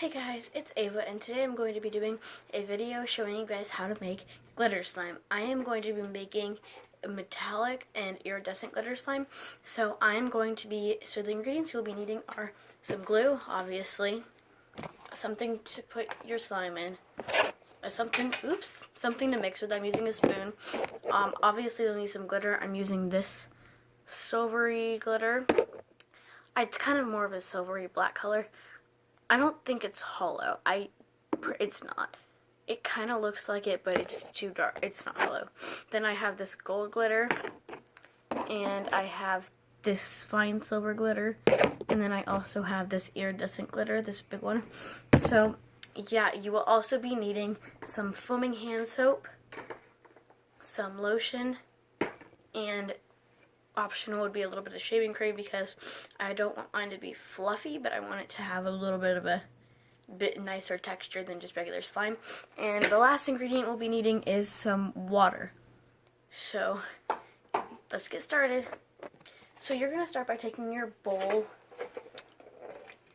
Hey guys, it's Ava, and today I'm going to be doing a video showing you guys how to make glitter slime. I am going to be making a metallic and iridescent glitter slime. So the ingredients you'll be needing are some glue, obviously, something to put your slime in, something to mix with. I'm using a spoon. Obviously you'll need some glitter. I'm using this silvery glitter. It's kind of more of a silvery black color. I don't think it's hollow. It's not. It kind of looks like it, but it's too dark. It's not hollow. Then I have this gold glitter, and I have this fine silver glitter, and then I also have this iridescent glitter, this big one. So, yeah, you will also be needing some foaming hand soap, some lotion, and optional would be a little bit of shaving cream because I don't want mine to be fluffy, but I want it to have a little bit of a bit nicer texture than just regular slime. And the last ingredient we'll be needing is some water. So let's get started. So you're going to start by taking your bowl.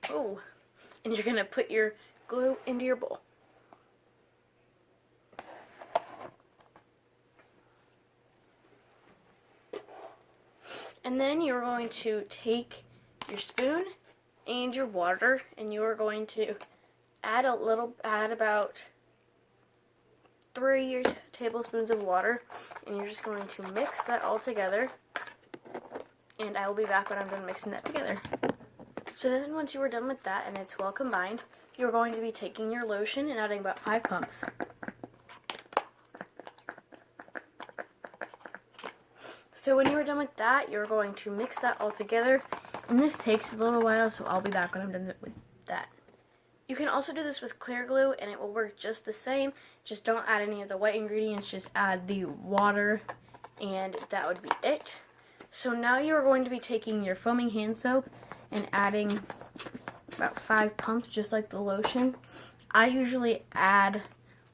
And you're going to put your glue into your bowl. And then you're going to take your spoon and your water, and you are going to add about 3 tablespoons of water, and you're just going to mix that all together. And I will be back when I'm done mixing that together. So then once you are done with that and it's well combined, you're going to be taking your lotion and adding about 5 pumps. So when you are done with that, you're going to mix that all together. And this takes a little while, so I'll be back when I'm done with that. You can also do this with clear glue, and it will work just the same. Just don't add any of the white ingredients, just add the water, and that would be it. So now you're going to be taking your foaming hand soap and adding about 5 pumps, just like the lotion. I usually add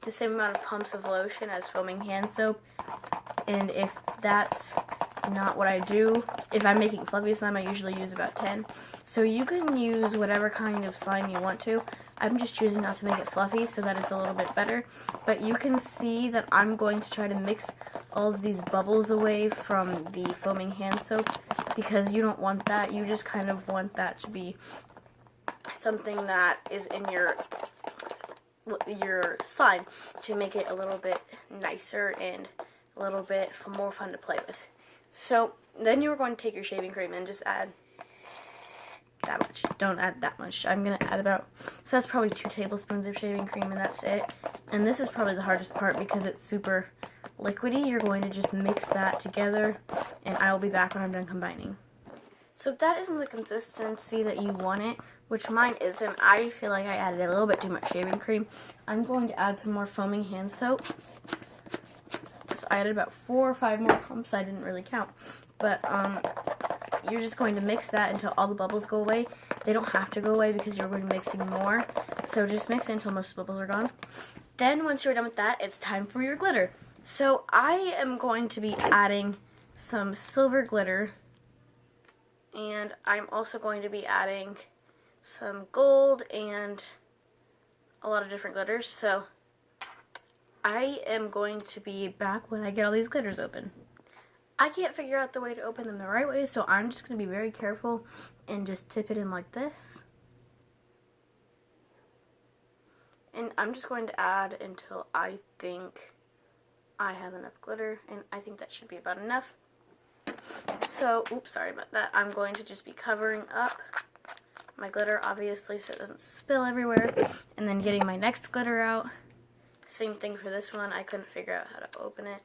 the same amount of pumps of lotion as foaming hand soap, and if that's not what I do, if I'm making fluffy slime, I usually use about 10. So you can use whatever kind of slime you want to. I'm just choosing not to make it fluffy so that it's a little bit better. But you can see that I'm going to try to mix all of these bubbles away from the foaming hand soap because you don't want that. You just kind of want that to be something that is in your slime to make it a little bit nicer and a little bit more fun to play with. So then you're going to take your shaving cream and just add that much. Don't add that much. I'm going to add so that's probably 2 tablespoons of shaving cream, and that's it. And this is probably the hardest part because it's super liquidy. You're going to just mix that together, and I will be back when I'm done combining. So if that isn't the consistency that you want it, which mine isn't, I feel like I added a little bit too much shaving cream. I'm going to add some more foaming hand soap. I added about 4 or 5 more pumps. I didn't really count. But you're just going to mix that until all the bubbles go away. They don't have to go away because you're going to be mixing more. So just mix it until most of the bubbles are gone. Then once you're done with that, it's time for your glitter. So I am going to be adding some silver glitter. And I'm also going to be adding some gold and a lot of different glitters. So I am going to be back when I get all these glitters open. I can't figure out the way to open them the right way, so I'm just going to be very careful and just tip it in like this. And I'm just going to add until I think I have enough glitter, and I think that should be about enough. So, sorry about that. I'm going to just be covering up my glitter, obviously, so it doesn't spill everywhere, and then getting my next glitter out. Same thing for this one. I couldn't figure out how to open it.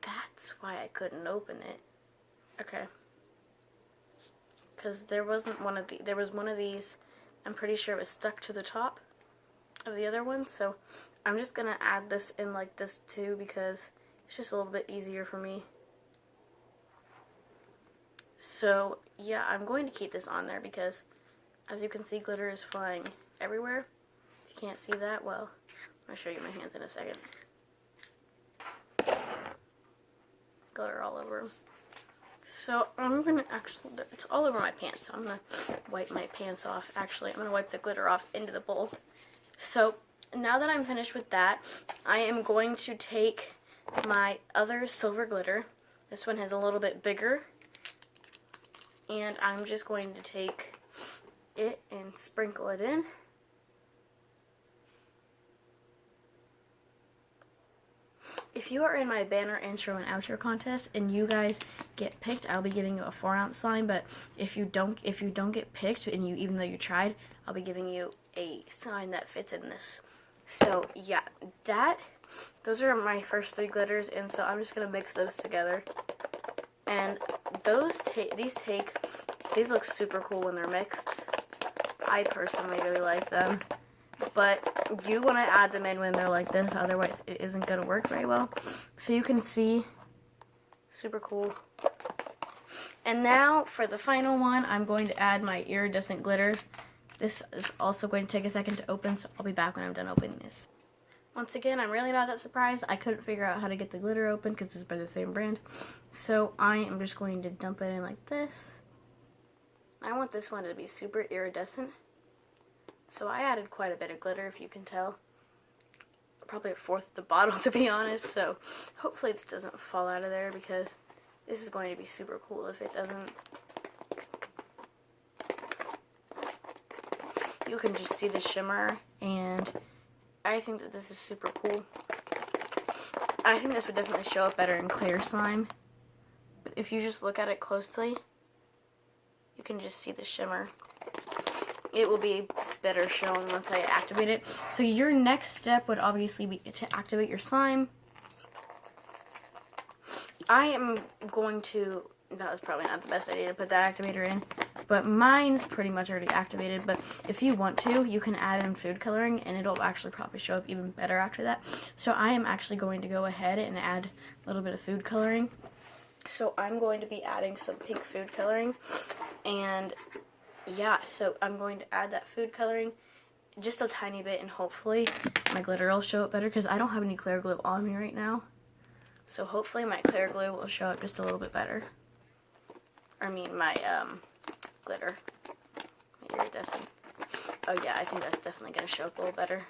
That's why I couldn't open it. Okay. Because there was one of these. I'm pretty sure it was stuck to the top of the other one. So I'm just going to add this in like this too because it's just a little bit easier for me. So yeah, I'm going to keep this on there because as you can see, glitter is flying everywhere. Can't see that well. I'm going to show you my hands in a second. Glitter all over them. So I'm gonna actually, it's all over my pants, so I'm gonna wipe my pants off. Actually, I'm gonna wipe the glitter off into the bowl. So now that I'm finished with that, I am going to take my other silver glitter. This one has a little bit bigger, and I'm just going to take it and sprinkle it in. If you are in my banner intro and outro contest and you guys get picked, I'll be giving you a 4-ounce slime. But if you don't get picked, and even though you tried, I'll be giving you a slime that fits in this. So yeah, those are my first 3 glitters, and so I'm just gonna mix those together. And these look super cool when they're mixed. I personally really like them. But you want to add them in when they're like this, otherwise it isn't going to work very well. So you can see, super cool. And now for the final one, I'm going to add my iridescent glitter. This is also going to take a second to open, so I'll be back when I'm done opening this. Once again, I'm really not that surprised. I couldn't figure out how to get the glitter open because it's by the same brand. So I am just going to dump it in like this. I want this one to be super iridescent. So I added quite a bit of glitter, if you can tell. Probably a fourth of the bottle, to be honest. So hopefully this doesn't fall out of there, because this is going to be super cool if it doesn't. You can just see the shimmer, and I think that this is super cool. I think this would definitely show up better in clear slime. But if you just look at it closely, you can just see the shimmer. It will be better shown once I activate it. So your next step would obviously be to activate your slime. I am going to, that was probably not the best idea to put that activator in, but mine's pretty much already activated. But if you want to, you can add in food coloring, and it'll actually probably show up even better after that. So I am actually going to go ahead and add a little bit of food coloring. So I'm going to be adding some pink food coloring, and yeah, so I'm going to add that food coloring just a tiny bit, and hopefully my glitter will show up better, because I don't have any clear glue on me right now. So hopefully my clear glue will show up just a little bit better. I mean my glitter, my iridescent. Oh yeah, I think that's definitely going to show up a little better.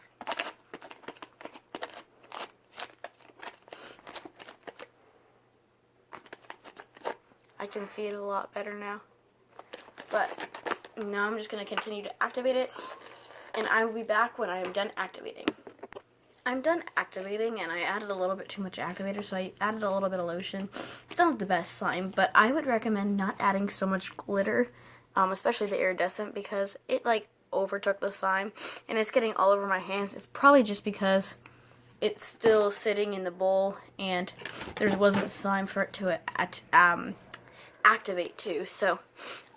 I can see it a lot better now. But now I'm just going to continue to activate it, and I will be back when I am done activating. I'm done activating, and I added a little bit too much activator, so I added a little bit of lotion. Still not the best slime, but I would recommend not adding so much glitter, especially the iridescent, because it like overtook the slime, and it's getting all over my hands. It's probably just because it's still sitting in the bowl, and there wasn't slime for it to activate to. So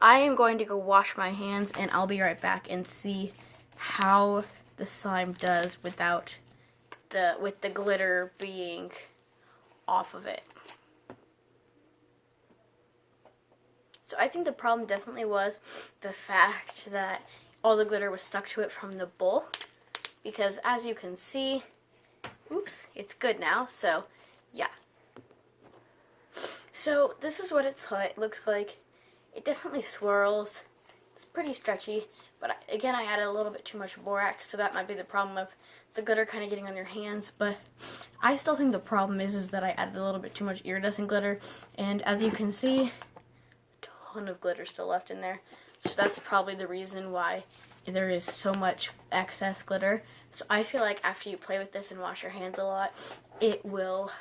I am going to go wash my hands, and I'll be right back and see how the slime does with the glitter being off of it. So I think the problem definitely was the fact that all the glitter was stuck to it from the bowl, because as you can see, oops, it's good now. So yeah. So this is what it looks like. It definitely swirls. It's pretty stretchy, but again, I added a little bit too much borax, so that might be the problem of the glitter kind of getting on your hands. But I still think the problem is that I added a little bit too much iridescent glitter, and as you can see, a ton of glitter still left in there. So that's probably the reason why there is so much excess glitter. So I feel like after you play with this and wash your hands a lot, it will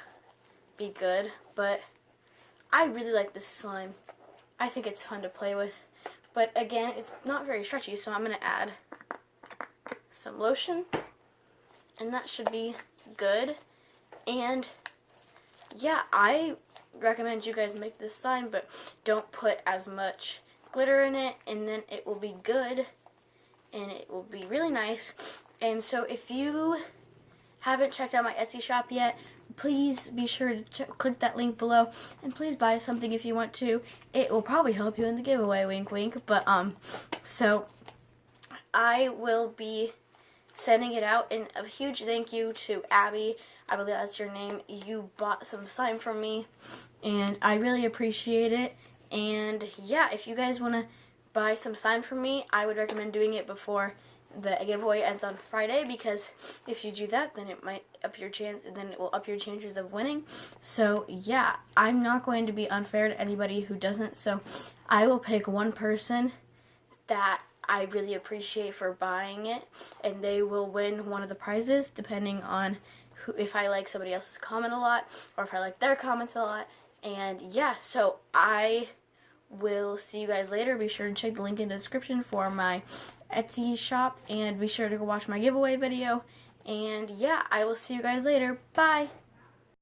be good. But I really like this slime. I think it's fun to play with. But again, it's not very stretchy, so I'm going to add some lotion, and that should be good. And yeah, I recommend you guys make this slime, but don't put as much glitter in it, and then it will be good, and it will be really nice. And so if you haven't checked out my Etsy shop yet, please be sure to click that link below, and please buy something if you want to. It will probably help you in the giveaway, wink wink. But so I will be sending it out, and a huge thank you to Abby, I believe that's your name. You bought some slime from me, and I really appreciate it. And yeah, if you guys want to buy some slime from me, I would recommend doing it before the giveaway ends on Friday, because if you do that, then it might up your chance, and then it will up your chances of winning. So yeah, I'm not going to be unfair to anybody who doesn't. So I will pick one person that I really appreciate for buying it, and they will win one of the prizes, depending on who, if I like somebody else's comment a lot, or if I like their comments a lot. And yeah, so I will see you guys later. Be sure to check the link in the description for my Etsy shop, and be sure to go watch my giveaway video. And yeah, I will see you guys later. Bye!